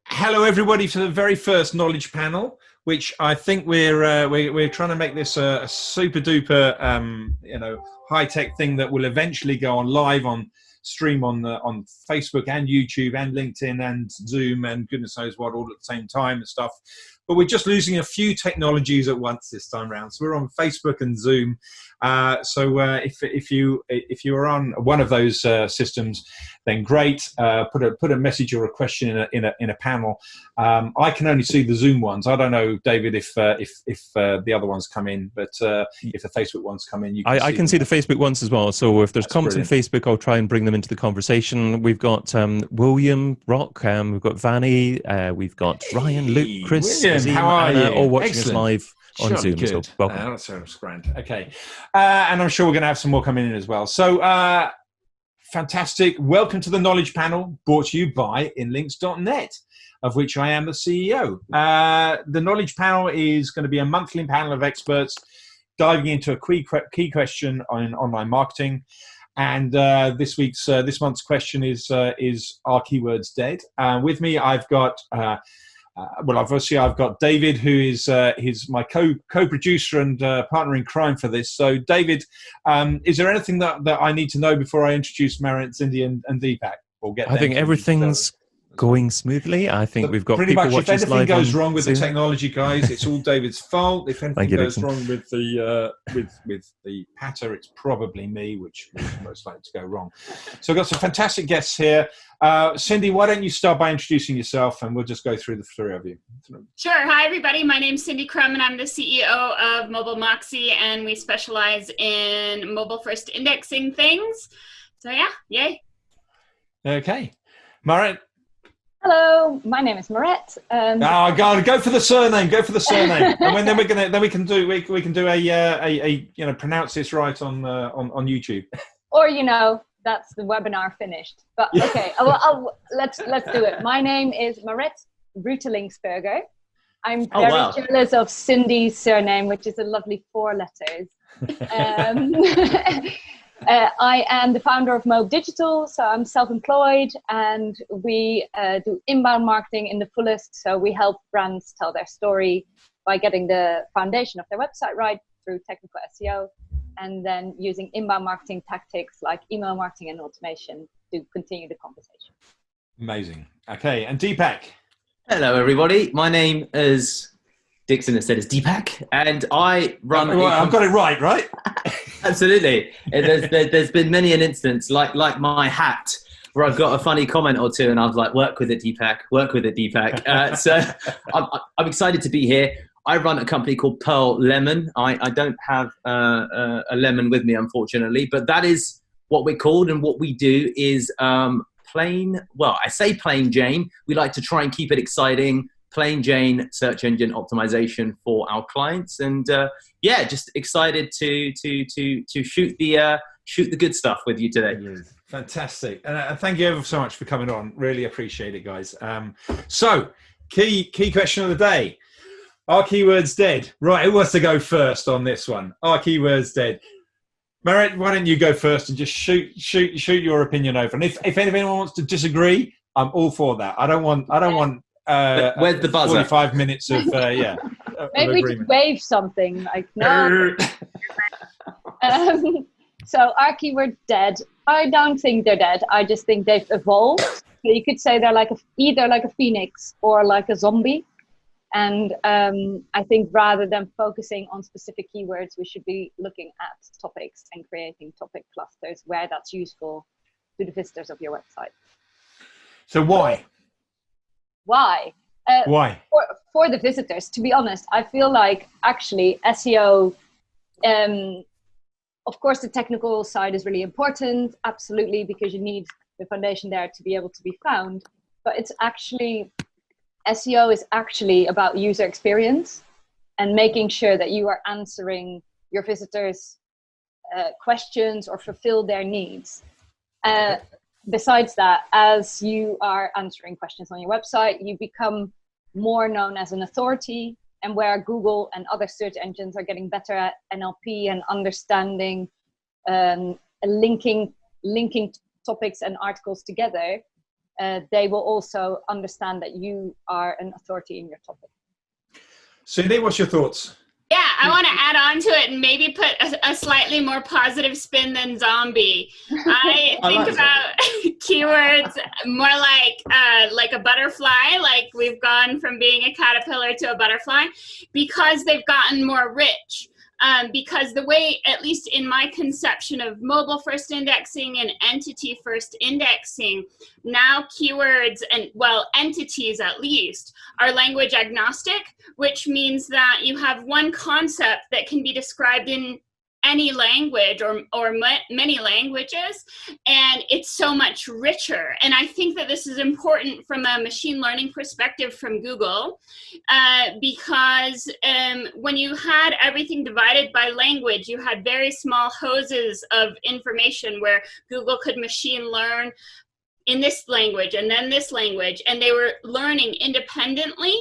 hello everybody to the very first knowledge panel, which I think we're trying to make this a super duper high tech thing that will eventually go on live on stream on Facebook and YouTube and LinkedIn and Zoom and goodness knows what all at the same time and stuff. But we're just losing a few technologies at once this time around. So we're on Facebook and Zoom. If you are on one of those systems, then great. Put a message or a question in a panel. I can only see the Zoom ones. I don't know, David, if the other ones come in, but if the Facebook ones come in, I can see the Facebook ones as well. So if there's comments brilliant. on Facebook, I'll try and bring them into the conversation. We've got William, Rock, we've got Vanny, we've got Ryan, Luke, Chris, William, Azim, how are Anna, you? all watching Excellent. us live on Surely Zoom. good. So welcome. That sounds grand. Okay. And I'm sure we're going to have some more coming in as well. So fantastic. Welcome to the Knowledge Panel, brought to you by Inlinks.net, of which I am the CEO. The Knowledge Panel is going to be a monthly panel of experts diving into a key question on online marketing. And this month's question is are keywords dead? With me, I've got I've got David, who is my co-producer and partner in crime for this. So, David, is there anything that I need to know before I introduce Maret, Cindy, and Deepak? I think everything's going smoothly. I think we've got pretty people much. watching If us anything live goes on wrong with Zoom. the technology, guys, it's all David's fault. If anything goes Dixon. wrong with the with the patter, it's probably me, which is most likely to go wrong. So, I've got some fantastic guests here. Cindy, why don't you start by introducing yourself, and we'll just go through the three of you. Sure. Hi, everybody. My name's Cindy Krum, and I'm the CEO of MobileMoxie, and we specialize in mobile-first indexing things. So, yeah, yay. Okay. Maret? Hello, my name is Maret. Oh God, go for the surname. Go for the surname, and then we can do a pronounce this right on YouTube. Or that's the webinar finished. But okay, let's do it. My name is Maret Reutelingsperger. I'm very jealous of Cindy's surname, which is a lovely 4 letters. I am the founder of Moble Digital, so I'm self-employed, and we do inbound marketing in the fullest. So we help brands tell their story by getting the foundation of their website right through technical SEO, and then using inbound marketing tactics like email marketing and automation to continue the conversation. Amazing. Okay, and Deepak. Hello, everybody. My name is Dixon, instead is Deepak, and I run. I've got it right? Absolutely. There's been many an instance, like my hat, where I've got a funny comment or two, and I was like, "Work with it, Deepak. Work with it, Deepak." So I'm excited to be here. I run a company called Pearl Lemon. I don't have a lemon with me, unfortunately, but that is what we're called, and what we do is plain Jane. We like to try and keep it exciting. Plain Jane search engine optimization for our clients, and just excited to shoot the good stuff with you today. Fantastic, and thank you ever so much for coming on. Really appreciate it, guys. So key question of the day: are keywords dead? Right, who wants to go first on this one? Are keywords dead? Maret, why don't you go first and just shoot your opinion over? And if anyone wants to disagree, I'm all for that. I don't want. Where's the buzzer? 45 minutes of Maybe we could wave something like no. So are keywords dead? I don't think they're dead. I just think they've evolved. So you could say they're either like a phoenix or like a zombie. And I think rather than focusing on specific keywords, we should be looking at topics and creating topic clusters where that's useful to the visitors of your website. So why? Why? Why? For the visitors, to be honest, I feel like actually SEO, of course, the technical side is really important, absolutely, because you need the foundation there to be able to be found. But SEO is actually about user experience and making sure that you are answering your visitors' questions or fulfill their needs. Besides that, as you are answering questions on your website, you become more known as an authority, and where Google and other search engines are getting better at NLP and understanding linking topics and articles together, they will also understand that you are an authority in your topic. Cindy, what's your thoughts? Yeah, I want to add on to it and maybe put a slightly more positive spin than zombie. I think about keywords more like a butterfly, like we've gone from being a caterpillar to a butterfly, because they've gotten more rich. Because the way, at least in my conception of mobile first indexing and entity first indexing, now keywords and, well, entities at least, are language agnostic, which means that you have one concept that can be described in any language or many languages, and it's so much richer. And I think that this is important from a machine learning perspective from Google, because when you had everything divided by language, you had very small hoses of information where Google could machine learn in this language and then this language, and they were learning independently.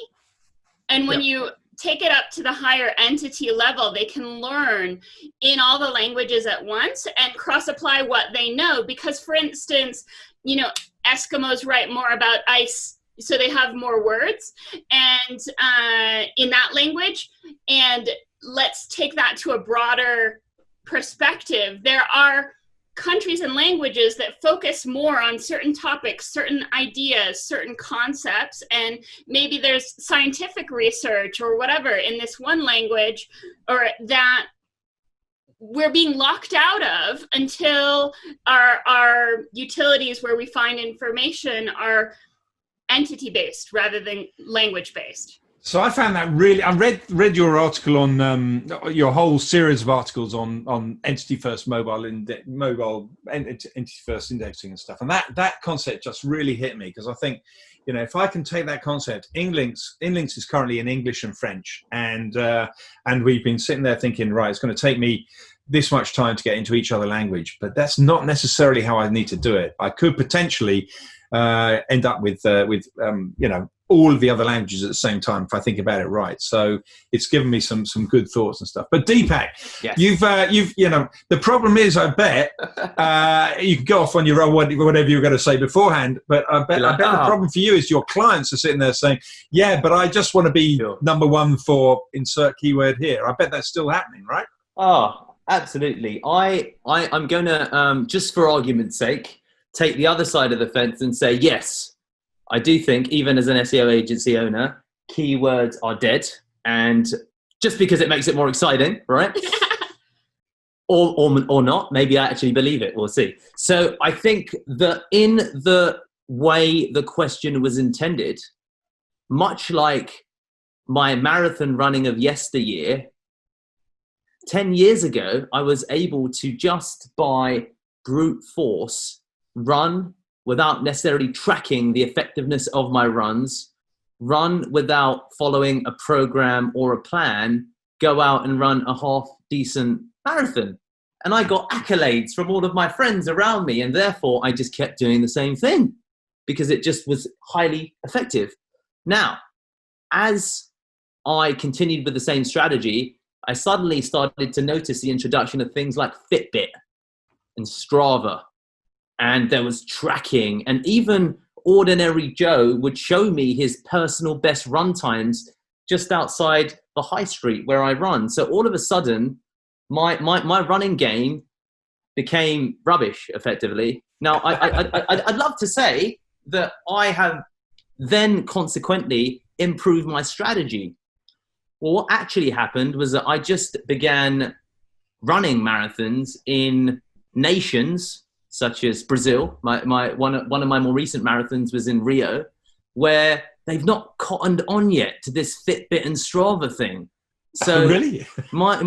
And when you take it up to the higher entity level, they can learn in all the languages at once and cross-apply what they know. Because, for instance, you know, Eskimos write more about ice, so they have more words and in that language. And let's take that to a broader perspective. There are countries and languages that focus more on certain topics, certain ideas, certain concepts, and maybe there's scientific research or whatever in this one language, or that we're being locked out of until our utilities where we find information are entity-based rather than language-based. So I found that really. I read your article on your whole series of articles on entity first mobile entity first indexing and stuff, and that concept just really hit me, because I think, you know, if I can take that concept, Inlinks is currently in English and French, and we've been sitting there thinking, right, it's going to take me this much time to get into each other language, but that's not necessarily how I need to do it. I could potentially end up with you know, all of the other languages at the same time if I think about it right. So it's given me some good thoughts and stuff. But Deepak, yes. you've you know, the problem is, I bet you can go off on your own whatever you were going to say beforehand, but I bet the problem for you is your clients are sitting there saying, yeah, but I just want to be number one for insert keyword here. I bet that's still happening, right? Oh, absolutely. I'm going to, just for argument's sake, take the other side of the fence and say, yes, I do think, even as an SEO agency owner, keywords are dead. And just because it makes it more exciting, right? or not, maybe I actually believe it. We'll see. So I think that in the way the question was intended, much like my marathon running of yesteryear, 10 years ago, I was able to just by brute force run without necessarily tracking the effectiveness of my runs, run without following a program or a plan, go out and run a half-decent marathon. And I got accolades from all of my friends around me, and therefore I just kept doing the same thing because it just was highly effective. Now, as I continued with the same strategy, I suddenly started to notice the introduction of things like Fitbit and Strava. And there was tracking, and even ordinary Joe would show me his personal best run times just outside the high street where I run. So all of a sudden, my running game became rubbish, effectively. Now, I'd love to say that I have then consequently improved my strategy. Well, what actually happened was that I just began running marathons in nations such as Brazil. One of my more recent marathons was in Rio, where they've not cottoned on yet to this Fitbit and Strava thing. So really, my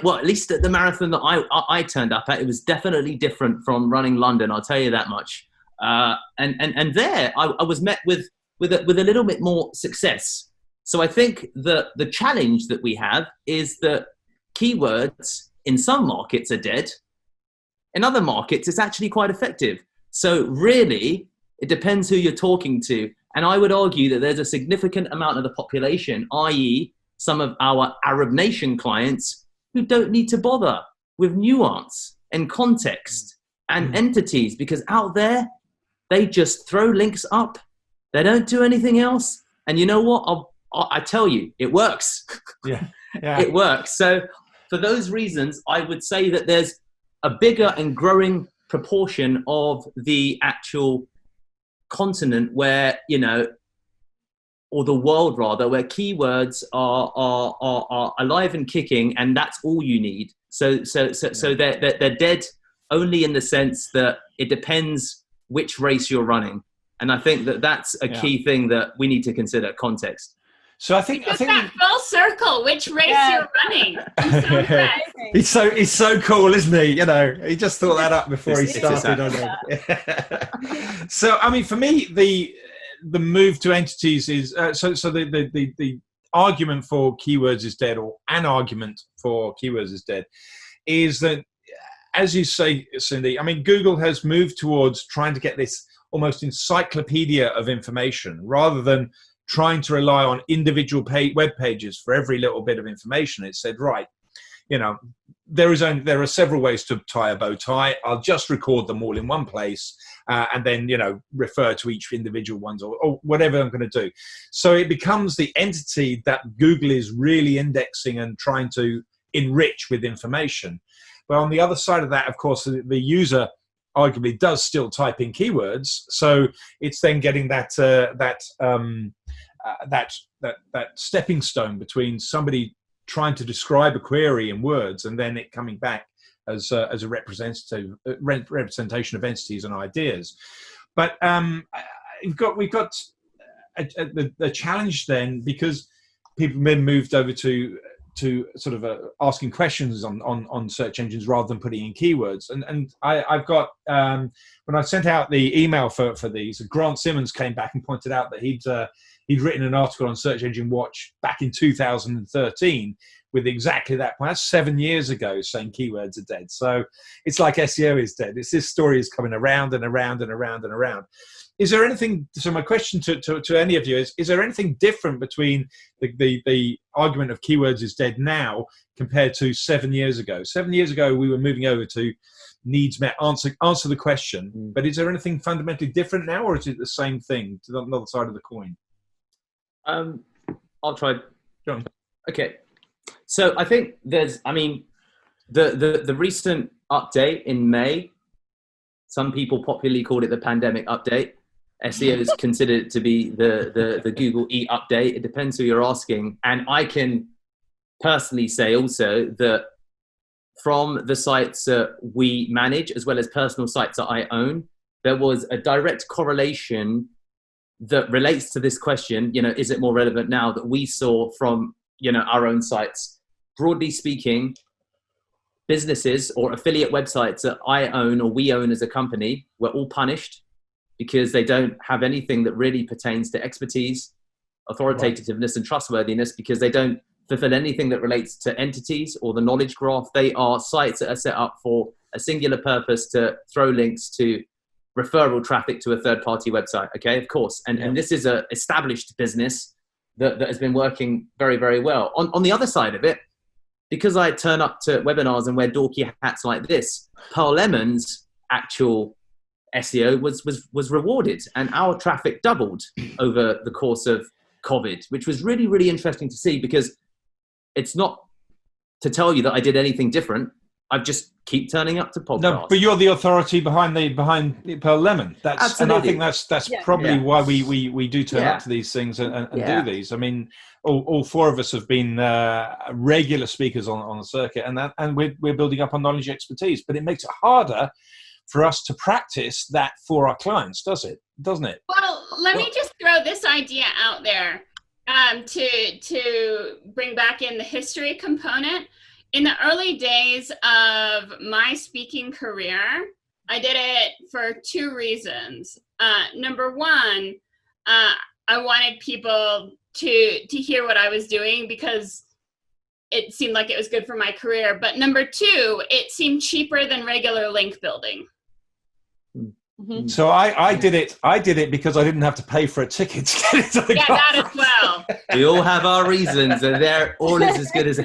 well, at least at the marathon that I turned up at, it was definitely different from running London. I'll tell you that much. And there I was met with a little bit more success. So I think the challenge that we have is that keywords in some markets are dead. In other markets, it's actually quite effective. So really, it depends who you're talking to. And I would argue that there's a significant amount of the population, i.e. some of our Arab nation clients, who don't need to bother with nuance and context and entities, because out there, they just throw links up. They don't do anything else. And you know what? I tell you, it works. Yeah. It works. So for those reasons, I would say that there's a bigger and growing proportion of the actual continent where, or the world rather, where keywords are alive and kicking, and that's all you need. So they're dead only in the sense that it depends which race you're running. And I think that that's a key thing that we need to consider, context. So I think that full circle, which race you're running. I'm so impressed. He's so cool, isn't he? He just thought that up before he started. So I mean, for me, the move to entities is the argument for keywords is dead, or an argument for keywords is dead, is that, as you say, Cindy, I mean, Google has moved towards trying to get this almost encyclopedia of information rather than trying to rely on individual web pages for every little bit of information. It said, right, there are several ways to tie a bow tie. I'll just record them all in one place and then, refer to each individual ones or whatever I'm going to do. So it becomes the entity that Google is really indexing and trying to enrich with information. But on the other side of that, of course, the user arguably does still type in keywords. So it's then getting that stepping stone between somebody trying to describe a query in words and then it coming back as a representation of entities and ideas. But we've got the challenge then, because people have been moved over to sort of asking questions on search engines rather than putting in keywords. And I've got, when I sent out the email for these, Grant Simmons came back and pointed out that he'd written an article on Search Engine Watch back in 2013 with exactly that point. That's 7 years ago, saying keywords are dead. So it's like SEO is dead. This story is coming around and around and around and around. Is there anything, so my question to any of you is there anything different between the argument of keywords is dead now compared to 7 years ago? 7 years ago, we were moving over to needs met, answer the question. But is there anything fundamentally different now, or is it the same thing to the other side of the coin? I'll try. John. Okay. So I think the recent update in May, some people popularly called it the pandemic update. SEOs consider it to be the Google E update. It depends who you're asking. And I can personally say also that from the sites that we manage, as well as personal sites that I own, there was a direct correlation that relates to this question, is it more relevant now, that we saw from, our own sites. Broadly speaking, businesses or affiliate websites that I own or we own as a company were all punished because they don't have anything that really pertains to expertise, authoritativeness, and trustworthiness, because they don't fulfill anything that relates to entities or the knowledge graph. They are sites that are set up for a singular purpose to throw links to referral traffic to a third-party website, okay, of course. And this is an established business that has been working very, very well. On the other side of it, because I turn up to webinars and wear dorky hats like this, Pearl Lemon's actual SEO was rewarded, and our traffic doubled over the course of COVID, which was really, really interesting to see, because it's not to tell you that I did anything different. I just keep turning up to podcasts. No, but you're the authority behind Pearl Lemon. Absolutely. And I think that's probably why we do turn up to these things and do these. I mean, all four of us have been regular speakers on the circuit, and we're building up our knowledge expertise. But it makes it harder for us to practice that for our clients, doesn't it? Well, let me just throw this idea out there to bring back in the history component. In the early days of my speaking career, I did it for two reasons. Number one, I wanted people to hear what I was doing because it seemed like it was good for my career. But number two, it seemed cheaper than regular link building. Mm-hmm. So I did it because I didn't have to pay for a ticket to get into the conference. That as well. We all have our reasons, and they're all as good as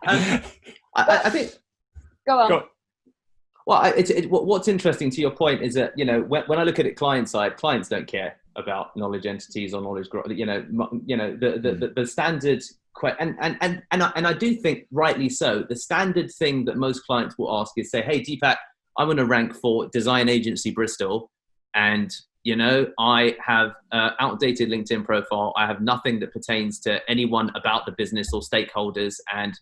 I think. Go on. Well, what's interesting to your point is that, when I look at it client side, clients don't care about knowledge entities or knowledge growth. The standard, and I do think rightly so. The standard thing that most clients will ask is say, "Hey, Deepak, I want to rank for design agency Bristol, and I have outdated LinkedIn profile. I have nothing that pertains to anyone about the business or stakeholders." And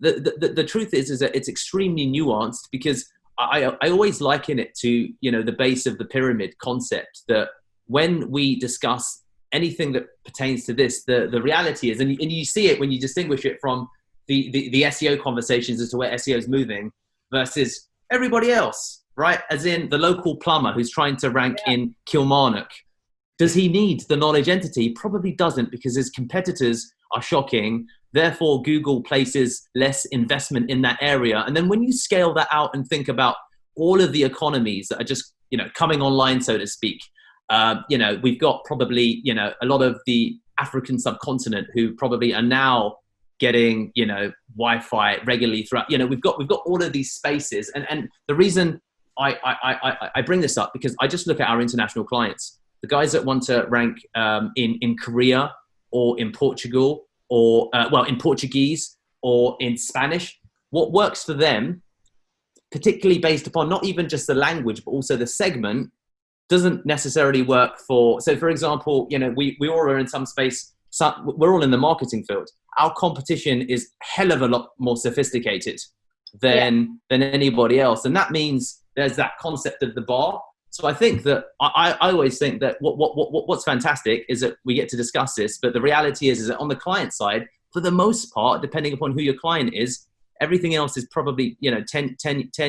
the truth is that it's extremely nuanced, because I always liken it to, the base of the pyramid concept, that when we discuss anything that pertains to this, the reality is, and you see it when you distinguish it from the SEO conversations as to where SEO is moving versus everybody else, right? As in the local plumber who's trying to rank in Kilmarnock. Does he need the knowledge entity? Probably doesn't, because his competitors are shocking. Therefore, Google places less investment in that area. And then when you scale that out and think about all of the economies that are just, coming online, so to speak, we've got probably, a lot of the African subcontinent who probably are now getting, Wi-Fi regularly throughout. We've got all of these spaces. And the reason I bring this up, because I just look at our international clients, the guys that want to rank in Korea or in Portugal, or in Portuguese or in Spanish. What works for them, particularly based upon not even just the language, but also the segment, doesn't necessarily work for. So, for example, we all are in some space. We're all in the marketing field. Our competition is a hell of a lot more sophisticated than anybody else, and that means there's that concept of the bar. So I think that I always think that what's fantastic is that we get to discuss this, but the reality is that on the client side, for the most part, depending upon who your client is, everything else is probably 10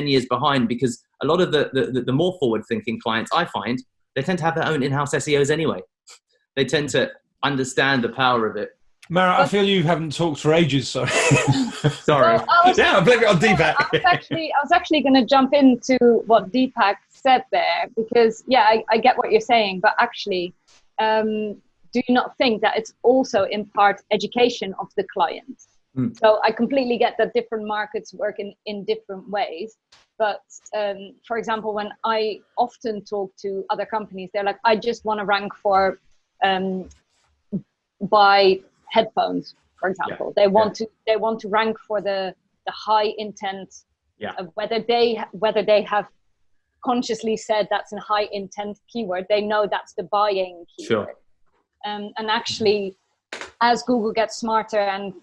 years behind, because a lot of the more forward-thinking clients, I find, they tend to have their own in-house SEOs anyway. They tend to understand the power of it. Maret, I feel you haven't talked for ages, so sorry. Well, I blame it on Deepak. I was actually going to jump into what Deepak said there, because I get what you're saying, but actually, do you not think that it's also in part education of the client? So I completely get that different markets work in different ways, but for example, when I often talk to other companies, they're like, I just want to rank for by headphones, for example. They want to rank for the high intent of whether they have consciously said that's a high intent keyword. They know that's the buying keyword. Sure. And actually, as Google gets smarter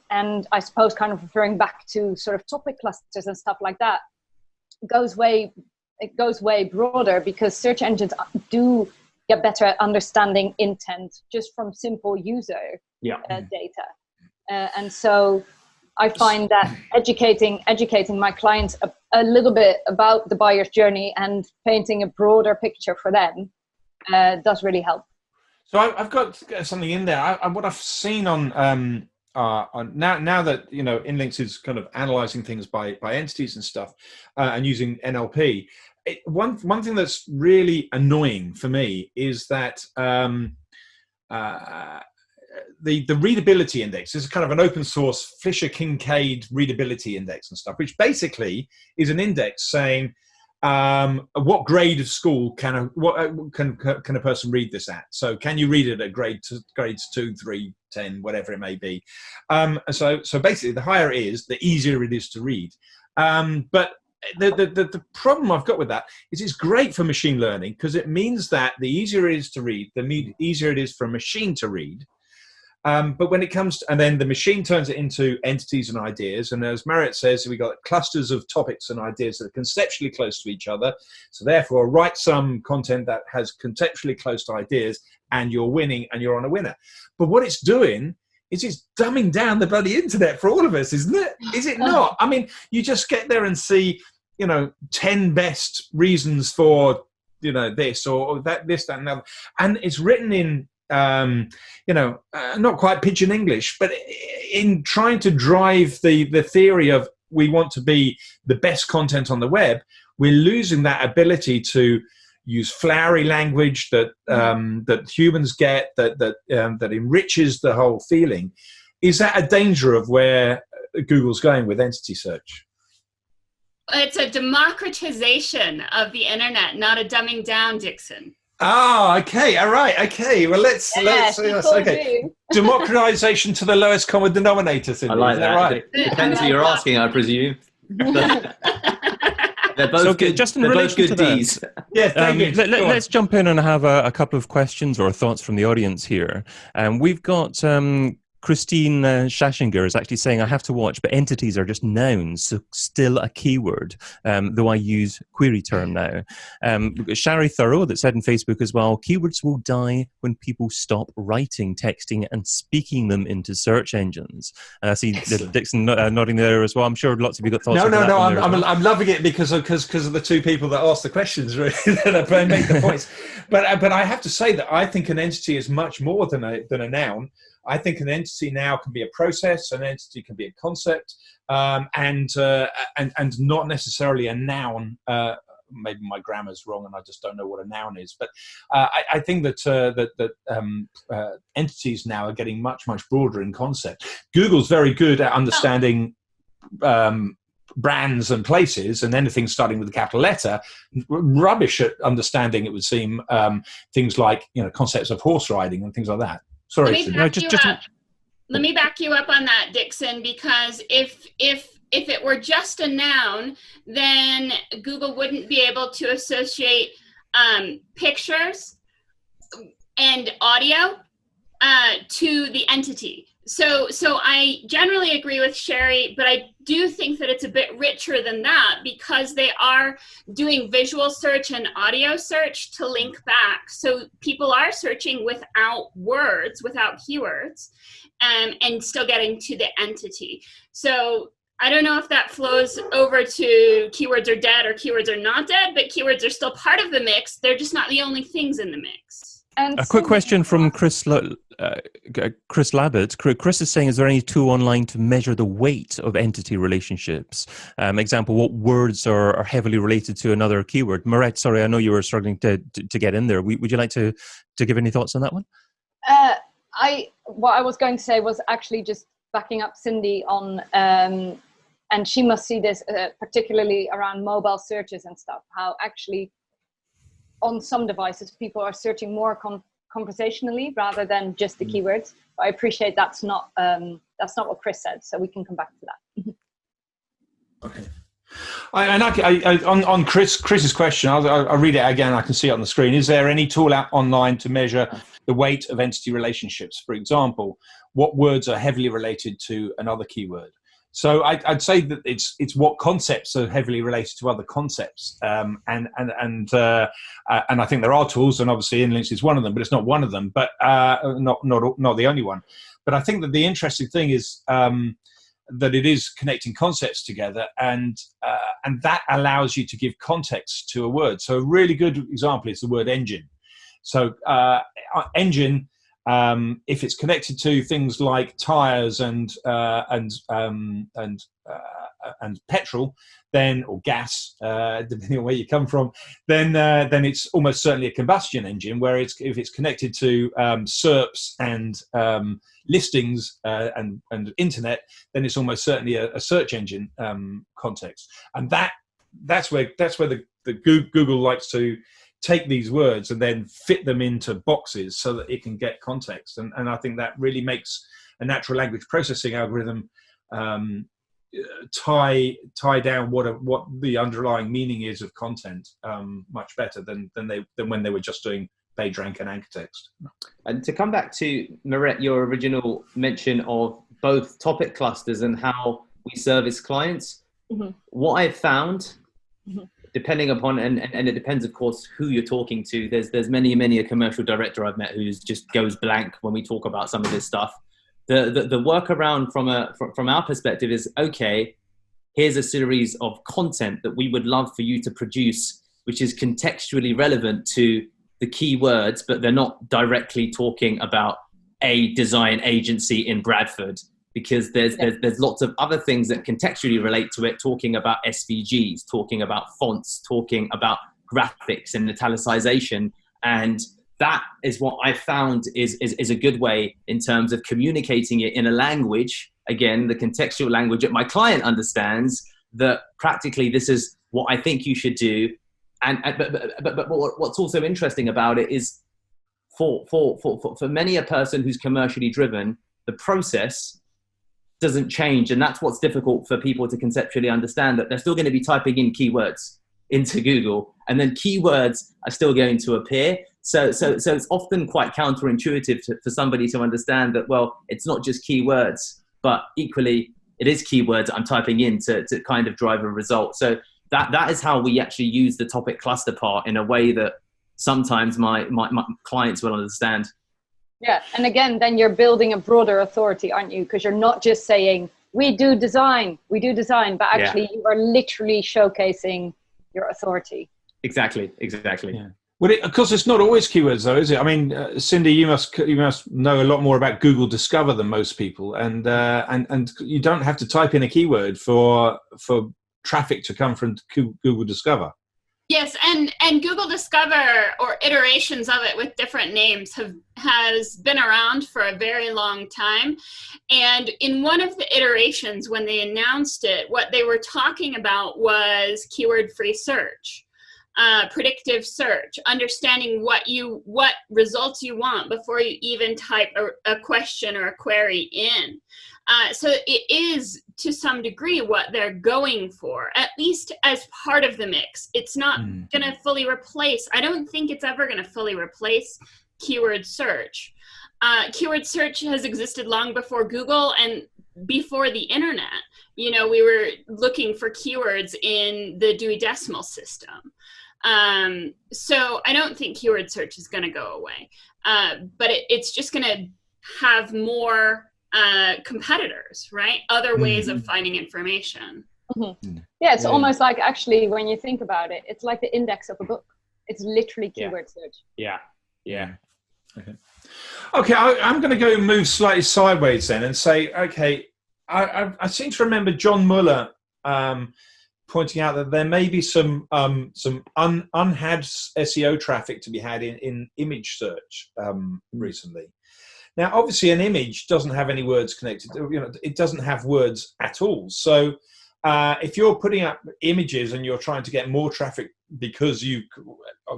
and I suppose kind of referring back to sort of topic clusters and stuff like that, it goes way broader, because search engines do get better at understanding intent just from simple user data. And so I find that educating my clients a little bit about the buyer's journey and painting a broader picture for them does really help. So I've got something in there. What I've seen on now that Inlinks is kind of analyzing things by entities and stuff, and using NLP. One thing that's really annoying for me is that the Readability Index is kind of an open source Fisher-Kincaid Readability Index and stuff, which basically is an index saying what grade of school can a person read this at? So can you read it at grades 2, 3, 10, whatever it may be? So basically, the higher it is, the easier it is to read. But the problem I've got with that is it's great for machine learning, because it means that the easier it is to read, the easier it is for a machine to read. But when it comes to, and then the machine turns it into entities and ideas. And as Maret says, we got clusters of topics and ideas that are conceptually close to each other. So therefore, write some content that has conceptually close to ideas, and you're winning, and you're on a winner. But what it's doing is it's dumbing down the bloody internet for all of us, isn't it? Is it not? I mean, you just get there and see, 10 best reasons for, this or that, this, that, and that. And it's written in, not quite pidgin English, but in trying to drive the theory of we want to be the best content on the web, we're losing that ability to use flowery language that that humans get, that enriches the whole feeling. Is that a danger of where Google's going with entity search? It's a democratization of the internet, not a dumbing down, Dixon. Ah, okay, all right, okay. Well, let's okay. Democratization to the lowest common denominator. Cindy. I like Is that. Right? Depends who you're asking, I presume. They're both good. Just in they're relation both good to that, D's. Yes, David. Let's jump in and have a couple of questions or thoughts from the audience here. We've got Christine Schaschinger is actually saying, I have to watch, but entities are just nouns, so still a keyword, though I use query term now. Shari Thoreau that said in Facebook as well, keywords will die when people stop writing, texting, and speaking them into search engines. And I see Dixon nodding there as well. I'm sure lots of you got thoughts on that. No, I'm loving it because of the two people that asked the questions, really, that make the points. But I have to say that I think an entity is much more than a noun. I think an entity now can be a process, an entity can be a concept, and not necessarily a noun. Maybe my grammar's wrong, and I just don't know what a noun is. But I think that entities now are getting much broader in concept. Google's very good at understanding brands and places, and anything starting with a capital letter. Rubbish at understanding, it would seem, things like concepts of horse riding and things like that. Sorry. Let me back you up on that, Dixon, because if it were just a noun, then Google wouldn't be able to associate pictures and audio to the entity. So I generally agree with Sherry, but I do think that it's a bit richer than that because they are doing visual search and audio search to link back. So people are searching without words, without keywords, and still getting to the entity. So I don't know if that flows over to keywords are dead or keywords are not dead, but keywords are still part of the mix. They're just not the only things in the mix. A quick question from Chris Labbert. Chris is saying, is there any tool online to measure the weight of entity relationships? Example, what words are heavily related to another keyword? Maret, sorry, I know you were struggling to get in there. Would you like to give any thoughts on that one? What I was going to say was actually just backing up Cindy on, and she must see this particularly around mobile searches and stuff, how actually on some devices, people are searching more conversationally rather than just the keywords. But I appreciate that's not what Chris said, so we can come back to that. Okay. On Chris's question, I'll read it again. I can see it on the screen. Is there any tool out online to measure the weight of entity relationships? For example, what words are heavily related to another keyword? So I'd say that it's what concepts are heavily related to other concepts, and I think there are tools, and obviously Inlinks is one of them, but it's not one of them, but not the only one. But I think that the interesting thing is that it is connecting concepts together, and that allows you to give context to a word. So a really good example is the word engine. So engine. If it's connected to things like tires and petrol, then or gas, depending on where you come from, then it's almost certainly a combustion engine. Whereas if it's connected to SERPs and listings and internet, then it's almost certainly a search engine context. And that's where the Google likes to take these words and then fit them into boxes so that it can get context. And I think that really makes a natural language processing algorithm tie down what the underlying meaning is of content much better than when they were just doing page rank and anchor text. And to come back to Maret, your original mention of both topic clusters and how we service clients, what I've found, depending upon, and it depends, of course, who you're talking to. There's many a commercial director I've met who just goes blank when we talk about some of this stuff. The workaround from our perspective is, okay, here's a series of content that we would love for you to produce, which is contextually relevant to the keywords, but they're not directly talking about a design agency in Bradford, because there's lots of other things that contextually relate to it, talking about SVGs, talking about fonts, talking about graphics and italicization. And that is what I found is a good way in terms of communicating it in a language, again, the contextual language that my client understands, that practically this is what I think you should do. But what's also interesting about it is for many a person who's commercially driven, the process doesn't change. And that's what's difficult for people to conceptually understand, that they're still going to be typing in keywords into Google, and then keywords are still going to appear. So it's often quite counterintuitive for somebody to understand that, well, it's not just keywords, but equally it is keywords I'm typing in to kind of drive a result. So that is how we actually use the topic cluster part in a way that sometimes my clients will understand. Yeah, and again, then you're building a broader authority, aren't you? Because you're not just saying, we do design, but actually you are literally showcasing your authority. Exactly. Yeah. Well, of course, it's not always keywords, though, is it? I mean, Cindy, you must know a lot more about Google Discover than most people, and you don't have to type in a keyword for traffic to come from Google Discover. Yes, and Google Discover, or iterations of it with different names, has been around for a very long time. And in one of the iterations, when they announced it, what they were talking about was keyword-free search, predictive search, understanding what results you want before you even type a question or a query in. So it is, to some degree, what they're going for, at least as part of the mix. It's not going to fully replace, I don't think it's ever going to fully replace keyword search. Keyword search has existed long before Google and before the internet. You know, we were looking for keywords in the Dewey Decimal System. So I don't think keyword search is going to go away. But it's just going to have more competitors, right? Other ways of finding information. Yeah, it's almost like, actually, when you think about it, it's like the index of a book. It's literally keyword search. Yeah. Okay, I'm going to go move slightly sideways then and say, okay, I seem to remember John Muller pointing out that there may be some unhad SEO traffic to be had in image search recently. Now, obviously, an image doesn't have any words connected. You know, it doesn't have words at all. So, if you're putting up images and you're trying to get more traffic because you've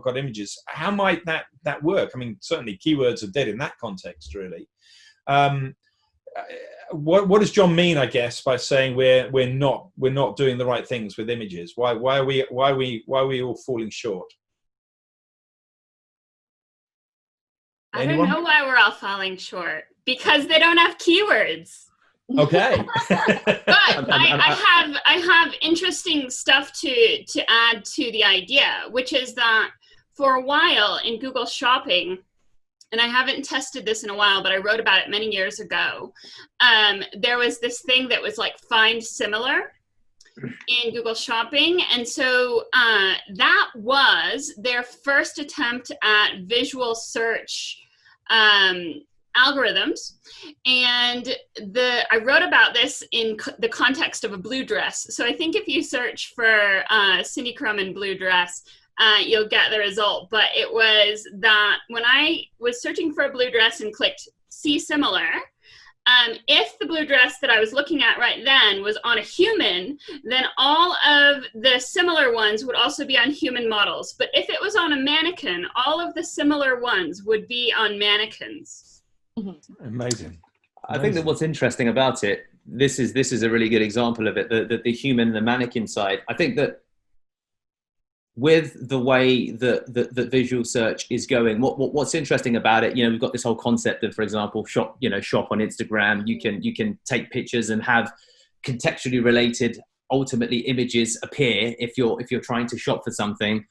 got images, how might that work? I mean, certainly keywords are dead in that context, really. What does John mean, I guess, by saying we're not doing the right things with images? Why are we all falling short? Anyone? I don't know why we're all falling short. Because they don't have keywords. Okay. But I have interesting stuff to add to the idea, which is that for a while in Google Shopping, and I haven't tested this in a while, but I wrote about it many years ago, there was this thing that was like find similar in Google Shopping. And so that was their first attempt at visual search algorithms. And I wrote about this in the context of a blue dress. So I think if you search for Cindy Krum in blue dress, you'll get the result. But it was that when I was searching for a blue dress and clicked see similar, if the blue dress that I was looking at right then was on a human, then all of the similar ones would also be on human models. But if it was on a mannequin, all of the similar ones would be on mannequins. Amazing. I think that what's interesting about it, this is a really good example of it, the human, the mannequin side. I think that with the way that visual search is going, what's interesting about it, you know, we've got this whole concept of, for example, shop on Instagram. You can take pictures and have contextually related, ultimately, images appear if you're trying to shop for something.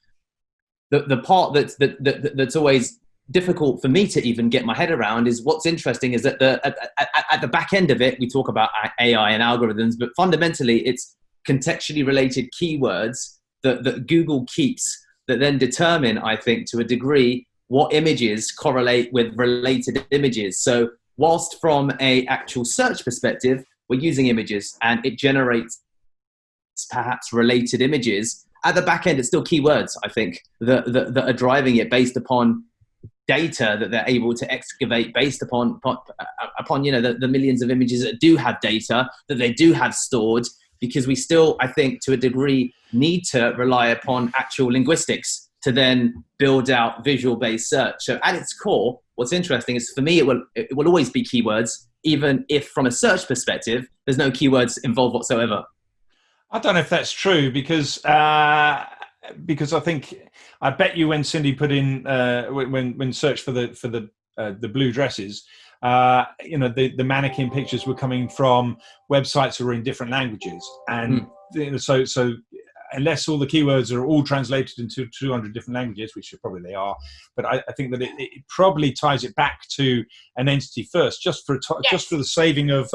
The part that's always difficult for me to even get my head around is what's interesting is that at the back end of it, we talk about AI and algorithms, but fundamentally it's contextually related keywords that Google keeps that then determine, I think, to a degree, what images correlate with related images. So whilst from a actual search perspective, we're using images and it generates perhaps related images, at the back end, it's still keywords, I think, that are driving it based upon data that they're able to excavate based upon you know, the millions of images that do have data, that they do have stored. because we still, I think, to a degree, need to rely upon actual linguistics to then build out visual-based search. So at its core, what's interesting is, for me, it will always be keywords, even if from a search perspective, there's no keywords involved whatsoever. I don't know if that's true, because I think, I bet you when Cindy put in when search for the blue dresses, the mannequin pictures were coming from websites that were in different languages, and so unless all the keywords are all translated into 200 different languages, which probably they are, but I think that it probably ties it back to an entity first, just for the saving of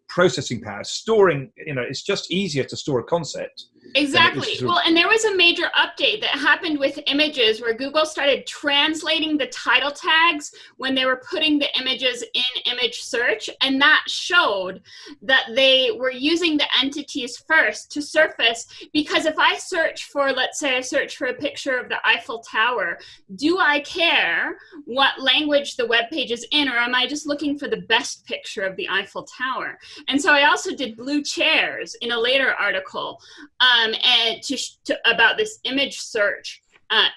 processing power. Storing, it's just easier to store a concept. Exactly. Well, and there was a major update that happened with images where Google started translating the title tags when they were putting the images in image search. And that showed that they were using the entities first to surface. Because if I search for, let's say I search for a picture of the Eiffel Tower, do I care what language the web page is in, or am I just looking for the best picture of the Eiffel Tower? And so I also did blue chairs in a later article. And about this image search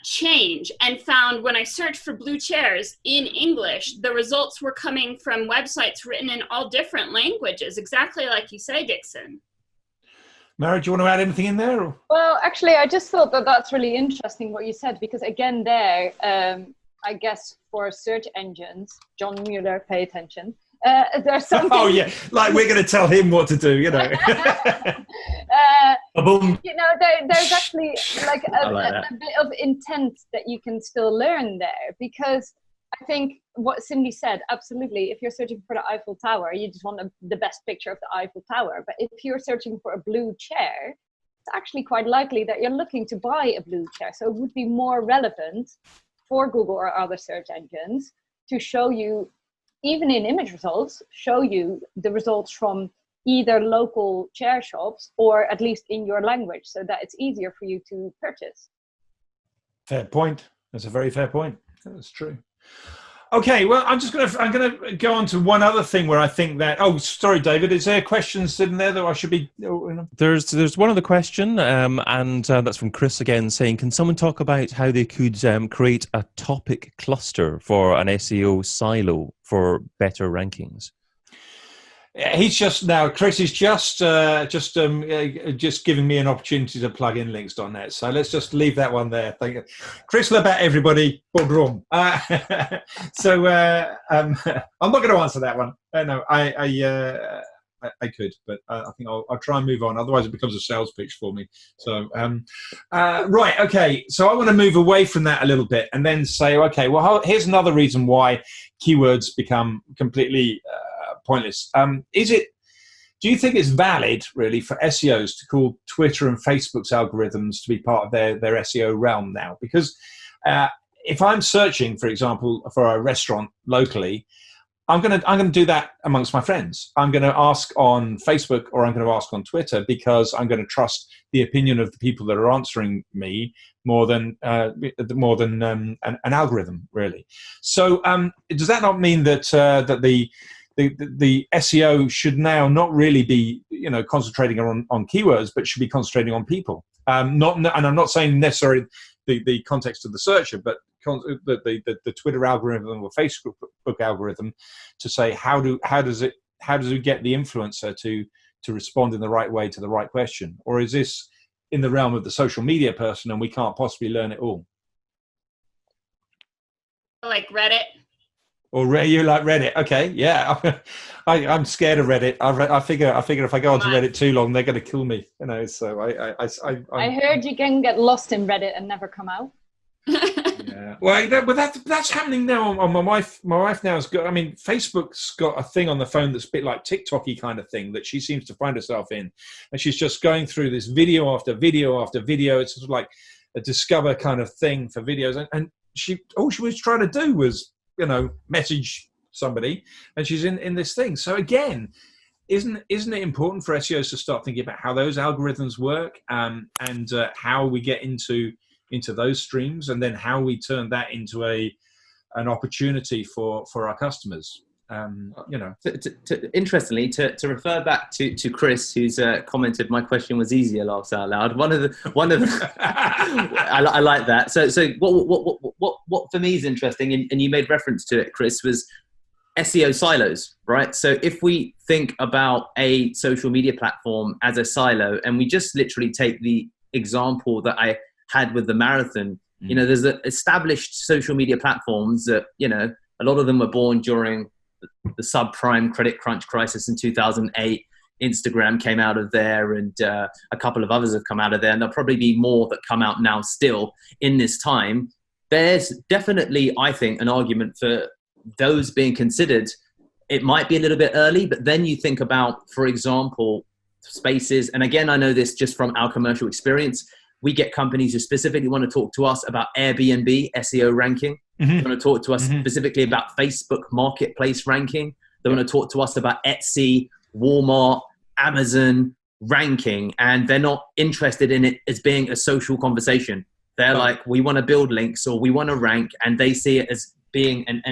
change, and found when I searched for blue chairs in English, the results were coming from websites written in all different languages, exactly like you say, Dixon. Maret, do you want to add anything in there? Or? Well, actually, I just thought that that's really interesting what you said, because again, there, I guess for search engines, John Mueller, pay attention. There's something. Oh yeah, like we're going to tell him what to do, There's actually like a bit of intent that you can still learn there, because I think what Cindy said, absolutely. If you're searching for the Eiffel Tower, you just want the best picture of the Eiffel Tower. But if you're searching for a blue chair, it's actually quite likely that you're looking to buy a blue chair. So it would be more relevant for Google or other search engines to show you, even in image results, show you the results from either local chair shops or at least in your language, so that it's easier for you to purchase. Fair point. That's a very fair point. That's true. Okay, well, I'm gonna go on to one other thing where I think that. Oh, sorry, David. Is there questions sitting there that I should be? There's one other question, and that's from Chris again, saying, can someone talk about how they could create a topic cluster for an SEO silo for better rankings? He's just now. Chris is just giving me an opportunity to plug Inlinks.net. So let's just leave that one there. Thank you, Chris. About everybody. I'm not going to answer that one. No, I could, but I think I'll try and move on. Otherwise, it becomes a sales pitch for me. So right, okay. So I want to move away from that a little bit and then say, okay, well, here's another reason why keywords become completely pointless. Do you think it's valid, really, for SEOs to call Twitter and Facebook's algorithms to be part of their SEO realm now? Because if I'm searching, for example, for a restaurant locally, I'm going to do that amongst my friends. I'm going to ask on Facebook or I'm going to ask on Twitter, because I'm going to trust the opinion of the people that are answering me more than an algorithm, really. So does that not mean that the SEO should now not really be concentrating on keywords, but should be concentrating on people? And I'm not saying necessarily the context of the searcher, but the Twitter algorithm or Facebook algorithm, to say how does it get the influencer to respond in the right way to the right question? Or is this in the realm of the social media person and we can't possibly learn it all? Like Reddit. Or you like Reddit? Okay, yeah. I'm scared of Reddit. I figure if I go onto Reddit too long, they're going to kill me. So I heard you can get lost in Reddit and never come out. Yeah. Well, but that's happening now. On my wife now has got. I mean, Facebook's got a thing on the phone that's a bit like TikTok-y kind of thing that she seems to find herself in, and she's just going through this video after video after video. It's sort of like a discover kind of thing for videos, and all she was trying to do was message somebody, and she's in this thing. So again, isn't it important for SEOs to start thinking about how those algorithms work, and how we get into those streams, and then how we turn that into an opportunity for our customers? Interestingly, to refer back to Chris, who's commented, my question was easier laughs out loud. I like that. So what for me is interesting, and you made reference to it, Chris, was SEO silos, right? So if we think about a social media platform as a silo, and we just literally take the example that I had with the marathon, there's established social media platforms that, a lot of them were born during the subprime credit crunch crisis in 2008. Instagram came out of there, and a couple of others have come out of there, and there'll probably be more that come out now still in this time. There's definitely, I think, an argument for those being considered. It might be a little bit early, but then you think about, for example, spaces. And again, I know this just from our commercial experience. We get companies who specifically want to talk to us about Airbnb SEO ranking. They want to talk to us specifically about Facebook Marketplace ranking. They want to talk to us about Etsy, Walmart, Amazon ranking. And they're not interested in it as being a social conversation. They're like, we want to build links, or we want to rank, and they see it as being an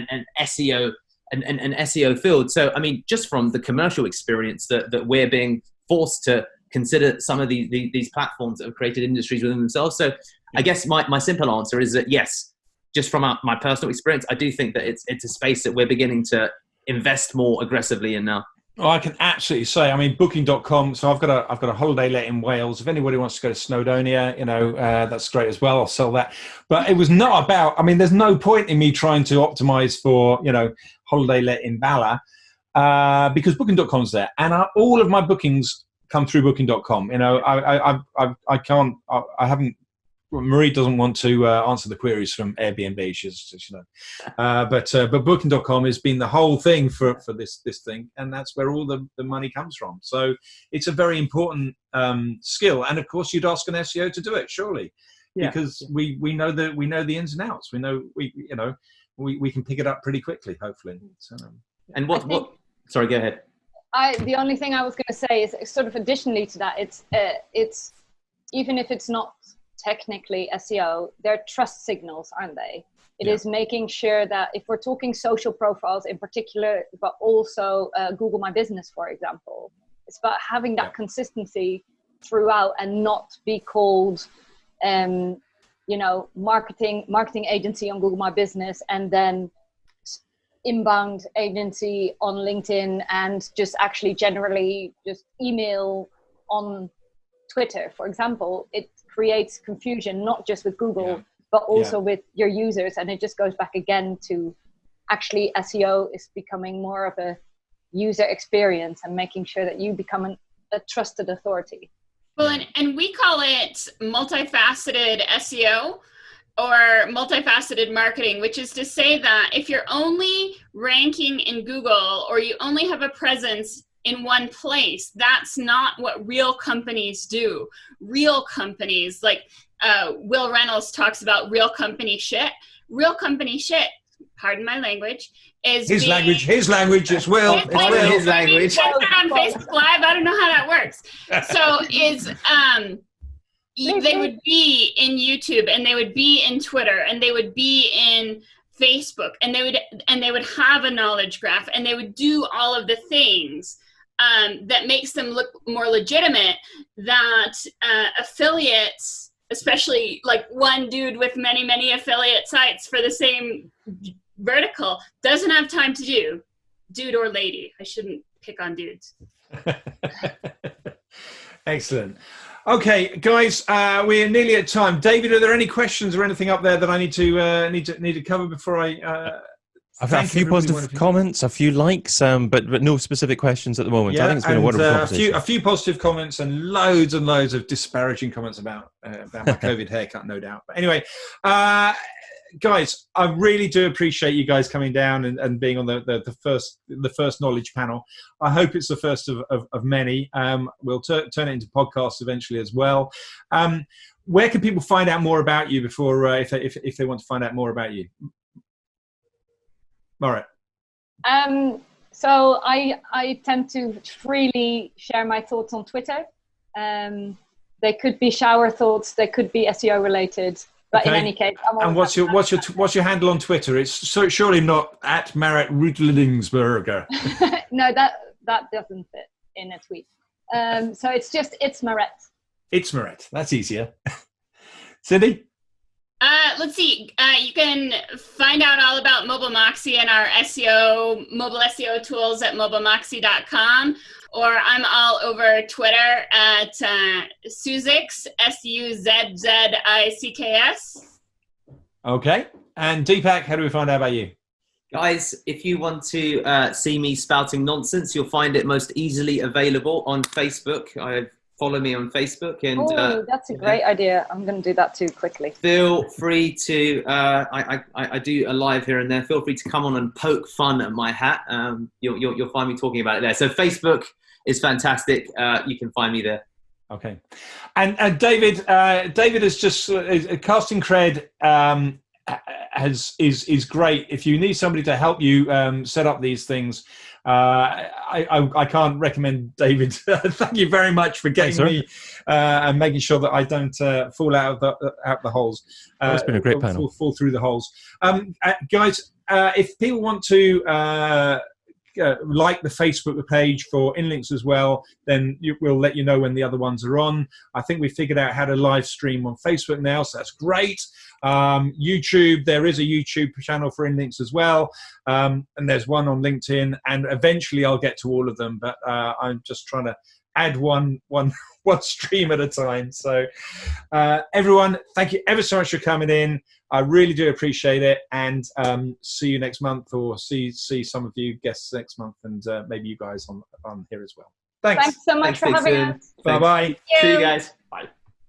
SEO, an SEO field. So, I mean, just from the commercial experience that we're being forced to consider some of these platforms that have created industries within themselves. So I guess my simple answer is that yes, just from my personal experience, I do think that it's a space that we're beginning to invest more aggressively in now. Oh, I can absolutely say, I mean, Booking.com. So I've got a holiday let in Wales. If anybody wants to go to Snowdonia, that's great as well. I'll sell that. But it was not about, I mean, there's no point in me trying to optimize for, holiday let in Bala, because Booking.com's there. And all of my bookings come through Booking.com. Marie doesn't want to answer the queries from Airbnb. But Booking.com has been the whole thing for this thing, and that's where all the money comes from. So it's a very important skill, and of course you'd ask an SEO to do it, surely, because we know the ins and outs. We know we can pick it up pretty quickly, hopefully. So, and what? Sorry, go ahead. The only thing I was going to say is sort of additionally to that, it's even if it's not technically SEO, they're trust signals, aren't they? It is making sure that if we're talking social profiles in particular, but also Google My Business, for example, it's about having that consistency throughout and not be called, marketing agency on Google My Business and then inbound agency on LinkedIn and just actually generally just email on Twitter, for example. It creates confusion, not just with Google, but also with your users. And it just goes back again to actually SEO is becoming more of a user experience and making sure that you become a trusted authority. Well, and we call it multifaceted SEO or multifaceted marketing, which is to say that if you're only ranking in Google or you only have a presence in one place, that's not what real companies do. Real companies, like Will Reynolds talks about real company shit. Real company shit, pardon my language, is his language. It's Will. His language. Said that on Facebook Live. I don't know how that works. So they would be in YouTube, and they would be in Twitter, and they would be in Facebook, and they would have a knowledge graph, and they would do all of the things that makes them look more legitimate, that affiliates, especially like one dude with many affiliate sites for the same vertical, doesn't have time to do. Dude or lady. I shouldn't pick on dudes. Excellent. Okay, guys, we're nearly at time. David, are there any questions or anything up there that I need to cover before I? I've had a few positive comments, a few likes, but no specific questions at the moment. Yeah, I think it's been a wonderful conversation. A few positive comments and loads of disparaging comments about my COVID haircut, no doubt. But anyway, guys, I really do appreciate you guys coming down and being on the first knowledge panel. I hope it's the first of many. We'll turn it into podcasts eventually as well. Where can people find out more about you before if they want to find out more about you? Maret. So I tend to freely share my thoughts on Twitter. They could be shower thoughts, they could be SEO related. But in Okay. any case, I'm And always what's your handle on Twitter? It's surely not at Maret Reutelingsperger. no, that doesn't fit in a tweet. So it's Maret. It's Maret. That's easier. Cindy? Let's see. You can find out all about MobileMoxie and our mobile SEO tools at MobileMoxie.com, or I'm all over Twitter at Suzix, SUZZICKS. Okay. And Deepak, how do we find out about you? Guys, if you want to see me spouting nonsense, you'll find it most easily available on Facebook. Follow me on Facebook, and that's a great idea. I'm going to do that too quickly. Feel free to. I do a live here and there. Feel free to come on and poke fun at my hat. You'll find me talking about it there. So Facebook is fantastic. You can find me there. Okay. And David is just casting cred. Is great. If you need somebody to help you set up these things, I can't recommend David. Thank you very much for getting me and making sure that I don't fall out the holes. It's been a great panel. Fall through the holes, guys. If people want to like the Facebook page for Inlinks as well, then we'll let you know when the other ones are on. I think we figured out how to live stream on Facebook now, so that's great. YouTube, there is a YouTube channel for Inlinks as well, and there's one on LinkedIn, and eventually I'll get to all of them, but I'm just trying to add one stream at a time. So everyone, thank you ever so much for coming in. I really do appreciate it, and see you next month, or see some of you guests next month, and maybe you guys on here as well. Thanks So much for having us. Bye bye. See you guys. Bye.